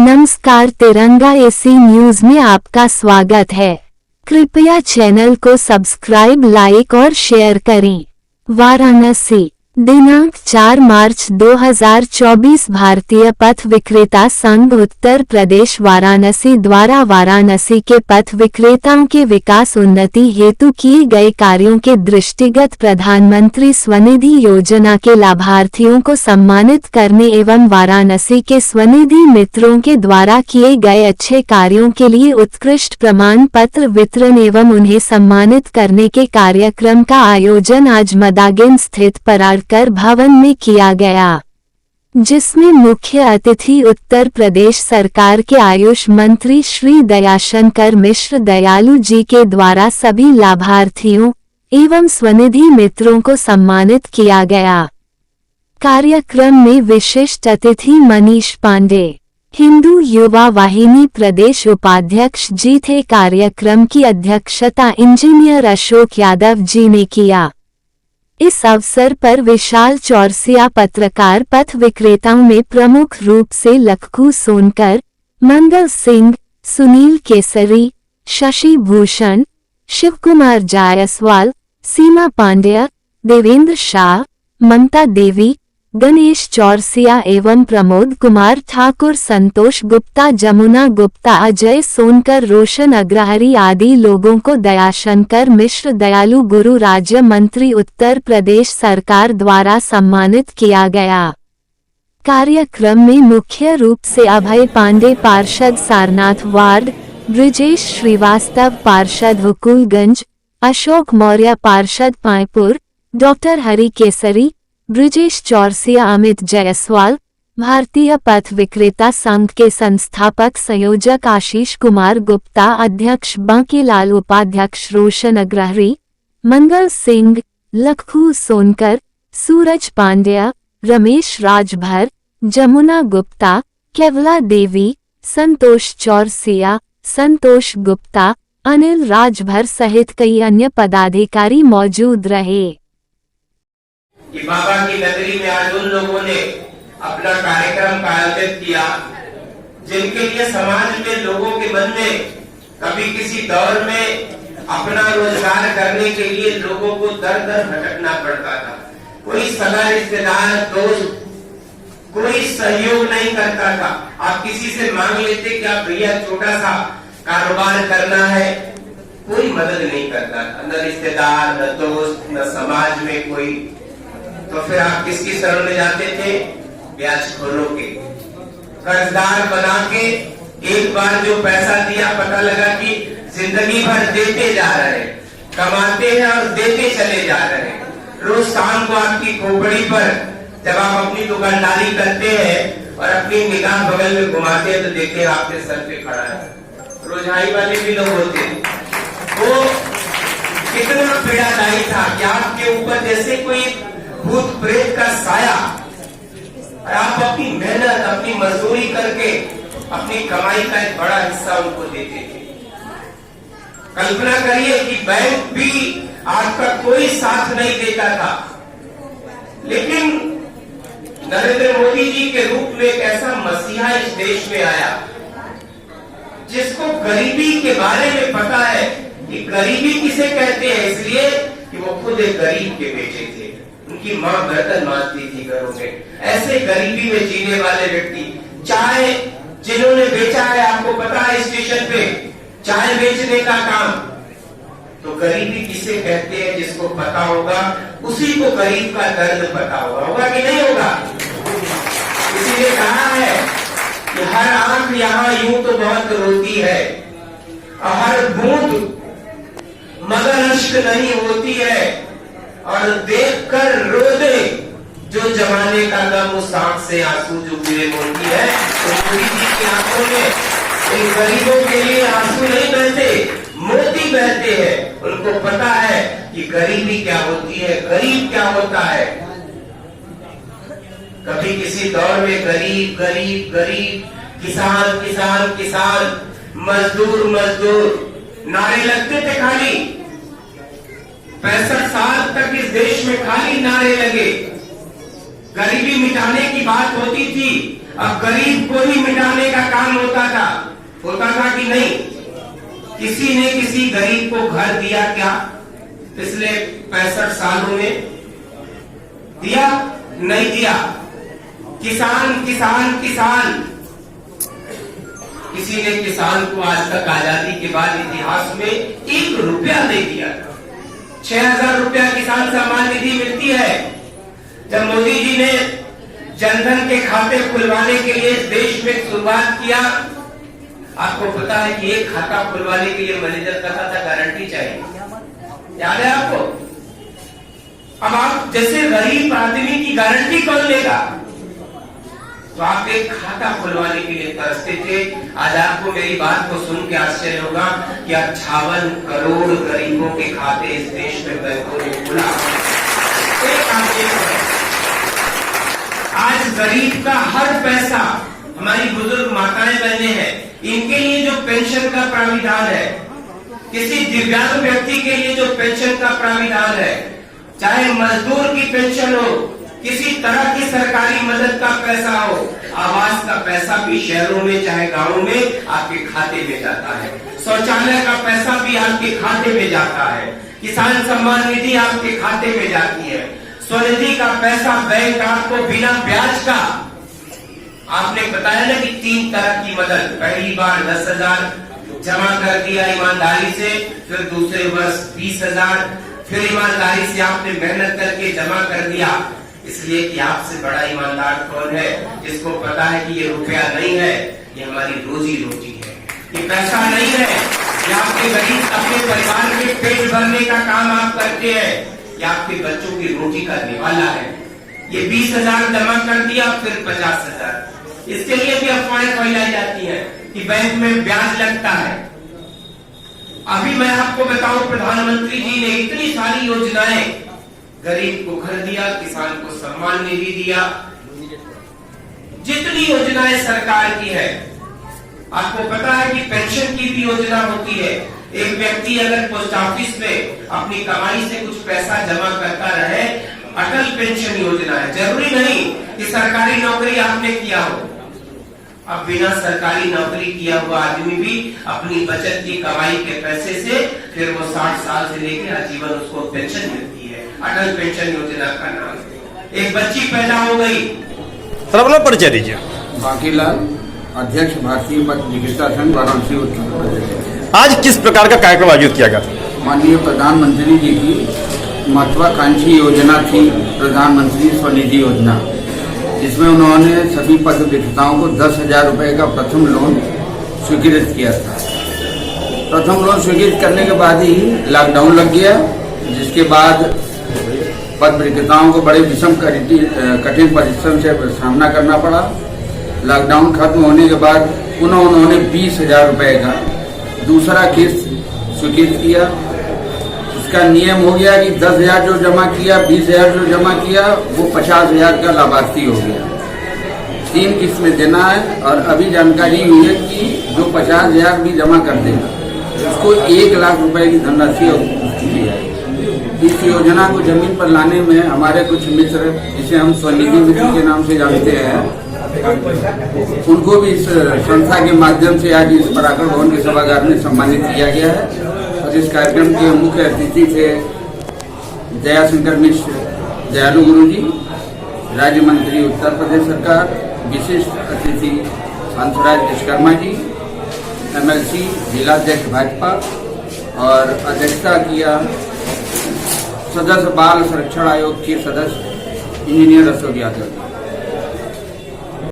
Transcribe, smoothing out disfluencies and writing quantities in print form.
नमस्कार, तिरंगा AC news में आपका स्वागत है। कृपया चैनल को सब्सक्राइब, लाइक और शेयर करें। वाराणसी, दिनांक 4 मार्च 2024 भारतीय पथ विक्रेता संघ उत्तर प्रदेश वाराणसी द्वारा वाराणसी के पथ विक्रेताओं के विकास उन्नति हेतु किए गए कार्यों के दृष्टिगत प्रधानमंत्री स्वनिधि योजना के लाभार्थियों को सम्मानित करने एवं वाराणसी के स्वनिधि मित्रों के द्वारा किए गए अच्छे कार्यों के लिए उत्कृष्ट प्रमाण पत्र वितरण एवं उन्हें सम्मानित करने के कार्यक्रम का आयोजन आज मदागिन स्थित पराड़कर भवन में किया गया, जिसमें मुख्य अतिथि उत्तर प्रदेश सरकार के आयुष मंत्री श्री दयाशंकर मिश्र दयालु जी के द्वारा सभी लाभार्थियों एवं स्वनिधि मित्रों को सम्मानित किया गया। कार्यक्रम में विशिष्ट अतिथि मनीष पांडे, हिंदू युवा वाहिनी प्रदेश उपाध्यक्ष जी थे। कार्यक्रम की अध्यक्षता इंजीनियर अशोक यादव जी ने किया। इस अवसर पर विशाल चौरसिया पत्रकार पथ विक्रेताओं में प्रमुख रूप से लखू सोनकर, मंगल सिंह, सुनील केसरी, शशि भूषण, शिव कुमार जायसवाल, सीमा पांड्या, देवेंद्र शाह, ममता देवी, गणेश चौरसिया एवं प्रमोद कुमार ठाकुर, संतोष गुप्ता, जमुना गुप्ता, अजय सोनकर, रोशन अग्रहरी आदि लोगों को दयाशंकर मिश्र दयालु गुरु राज्य मंत्री उत्तर प्रदेश सरकार द्वारा सम्मानित किया गया। कार्यक्रम में मुख्य रूप से अभय पांडे पार्षद सारनाथ वार्ड, ब्रिजेश श्रीवास्तव पार्षद हुकुलगंज, अशोक मौर्य पार्षद पायपुर, डॉक्टर हरि केसरी, ब्रिजेश चौरसिया, अमित जायसवाल, भारतीय पथ विक्रेता संघ के संस्थापक संयोजक आशीष कुमार गुप्ता, अध्यक्ष बांकीलाल, उपाध्यक्ष रोशन अग्रहरी, मंगल सिंह, लखू सोनकर, सूरज पांड्या, रमेश राजभर, जमुना गुप्ता, केवला देवी, संतोष चौरसिया, संतोष गुप्ता, अनिल राजभर सहित कई अन्य पदाधिकारी मौजूद रहे। कि बाबा की नगरी में आज उन लोगों ने अपना कार्यक्रम का आयोजन किया, जिनके लिए समाज में लोगों के मन में कभी किसी दौर में अपना रोजगार करने के लिए लोगों को दर दर भटकना पड़ता था। कोई सगा रिश्तेदार, दोस्त, कोई सहयोग नहीं करता था। आप किसी से मांग लेते कि आप भैया छोटा सा कारोबार करना है, कोई मदद नहीं करता था। न रिश्तेदार, न दोस्त, न समाज में कोई। तो फिर आप किसकी शरण में जाते थे? ब्याजखोरों के, कर्जदार बना के एक बार जो पैसा दिया, पता लगा कि जिंदगी भर देते जा रहे, कमाते हैं और देते चले जा रहे। रोज शाम को आपकी खोपड़ी पर जब आप अपनी दुकानदारी करते हैं और अपनी निगाह बगल में घुमाते हैं तो देखते हैं आपके सर पे खड़ा है। रोजहाई वाले भी लोग होते हैं, वो कितना पीड़ादायी था कि आपके ऊपर जैसे कोई भूत प्रेत का साया, और आप अपनी मेहनत, अपनी मजदूरी करके अपनी कमाई का एक बड़ा हिस्सा उनको देते थे। कल्पना करिए कि बैंक भी आपका कोई साथ नहीं देता था, लेकिन नरेंद्र मोदी जी के रूप में एक ऐसा मसीहा इस देश में आया जिसको गरीबी के बारे में पता है कि गरीबी किसे कहते हैं, इसलिए कि वो खुद एक गरीब के बेटे थे। उनकी मां बर्तन मांजती थी घरों में। ऐसे गरीबी में जीने वाले व्यक्ति, चाय जिन्होंने बेचा है, आपको पता है स्टेशन पे चाय बेचने का काम, तो गरीबी किसे कहते हैं जिसको पता होगा, उसी को गरीब का दर्द पता होगा कि नहीं होगा। इसीलिए कहा है कि हर आंख यहाँ यूं तो बहुत रोती है, और हर बूंद मगर अश्क नहीं होती है, और देखकर रो दे जो जमाने का गम, उस आंख से आंसू जो गिरे मोती है। तो मोदी जी की आंखों में इन गरीबों के लिए आंसू नहीं बहते, मोती बहते हैं। उनको पता है कि गरीबी क्या होती है, गरीब क्या होता है। कभी किसी दौर में गरीब गरीब गरीब, किसान किसान किसान, मजदूर मजदूर नारे लगते थे। खाली 65 साल तक इस देश में खाली नारे लगे। गरीबी मिटाने की बात होती थी, अब गरीब को ही मिटाने का काम होता था कि नहीं? किसी ने किसी गरीब को घर दिया क्या पिछले 65 सालों में? दिया? नहीं दिया। किसान किसान किसान, किसी ने किसान को आज तक आजादी के बाद इतिहास में 1 रुपया नहीं दिया। 6000 रुपया किसान सम्मान निधि मिलती है। जब मोदी जी ने जनधन के खाते खुलवाने के लिए देश में शुरुआत किया, आपको पता है कि एक खाता खुलवाने के लिए मैनेजर कहता था गारंटी चाहिए, याद है आपको? अब आप जैसे गरीब आदमी की गारंटी कौन लेगा? तो आप एक खाता खुलवाने के लिए तरसते थे। आज आपको मेरी बात को सुन के आश्चर्य होगा कि 58 करोड़ गरीबों के खाते इस देश में बैंकों ने खुला। आज गरीब का हर पैसा, हमारी बुजुर्ग माताएं बहनें हैं, इनके लिए जो पेंशन का प्राविधान है, किसी दिव्यांग व्यक्ति के लिए जो पेंशन का प्राविधान है, चाहे मजदूर की पेंशन हो, किसी तरह की सरकारी मदद का पैसा हो, आवास का पैसा भी शहरों में चाहे गांवों में आपके खाते में जाता है। शौचालय का पैसा भी आपके खाते में जाता है। किसान सम्मान निधि आपके खाते में जाती है। स्वनिधि का पैसा बैंक आपको बिना ब्याज का, आपने बताया ना कि 3 तरह की मदद, पहली बार 10,000 जमा कर दिया ईमानदारी से, फिर दूसरे वर्ष 20,000, फिर ईमानदारी से आपने मेहनत करके जमा कर दिया। इसलिए कि आपसे बड़ा ईमानदार कौन है? जिसको पता है कि ये रुपया नहीं है, ये हमारी रोजी रोटी है, ये पैसा नहीं है, ये आपके गरीब अपने परिवार के पेट भरने का काम आप करते हैं, ये आपके बच्चों की रोटी का निवाला है। ये 20,000 जमा कर दिया, फिर 50,000। इसके लिए भी अफवाहें फैलाई जाती है कि बैंक में ब्याज लगता है। अभी मैं आपको बताऊं, प्रधानमंत्री जी ने इतनी सारी योजनाएं, गरीब को घर दिया, किसान को सम्मान निधि दिया, जितनी योजनाएं सरकार की है, आपको पता है कि पेंशन की भी योजना होती है। एक व्यक्ति अगर पोस्ट ऑफिस में अपनी कमाई से कुछ पैसा जमा करता रहे, अटल पेंशन योजना है। जरूरी नहीं कि सरकारी नौकरी आपने किया हो, अब बिना सरकारी नौकरी किया हुआ आदमी भी अपनी बचत की कमाई के पैसे से फिर वो 60 साल से लेकर आजीवन उसको पेंशन मिलती है। अटल पेंशन योजना का नाम। एक बच्ची पैदा हो गई, सर अपना परिचय दीजिए। बांकीलाल, अध्यक्ष भारतीय पशु चिकित्सा संघ वाराणसी उत्तर प्रदेश। आज किस प्रकार का कार्यक्रम आयोजित किया गया? माननीय प्रधानमंत्री जी की महत्वाकांक्षी योजना थी प्रधानमंत्री स्वनिधि योजना, जिसमें उन्होंने सभी पशु विक्रेताओं को 10,000 रुपये का प्रथम लोन स्वीकृत किया था। प्रथम लोन स्वीकृत करने के बाद ही लॉकडाउन लग गया, जिसके बाद पशु विक्रेताओं को बड़े विषम कठिन परिश्रम से सामना करना पड़ा। लॉकडाउन खत्म होने के बाद पुनः उन्होंने 20,000 रुपये का दूसरा किस्त स्वीकृत किया। इसका नियम हो गया कि 10,000 जो जमा किया, 20,000 जो जमा किया, वो 50,000 का लाभार्थी हो गया। 3 किस्त में देना है। और अभी जानकारी हुई है कि जो 50,000 भी जमा कर देगा उसको 1 लाख रुपए की धनराशि दी जाएगी। इस योजना को जमीन पर लाने में हमारे कुछ मित्र, जिसे हम स्वनिधि मित्र के नाम से जानते हैं, उनको भी इस संस्था के माध्यम से आज इस पराक्रम भवन के सभागार में सम्मानित किया गया है। और इस कार्यक्रम के मुख्य अतिथि थे दयाशंकर मिश्र दयालु गुरु जी, राज्य मंत्री उत्तर प्रदेश सरकार, विशिष्ट अतिथि हंसराज विश्वकर्मा जी, MLC जिलाध्यक्ष भाजपा, और अध्यक्षता किया सदस्य बाल संरक्षण आयोग के सदस्य इंजीनियर अशोक यादव।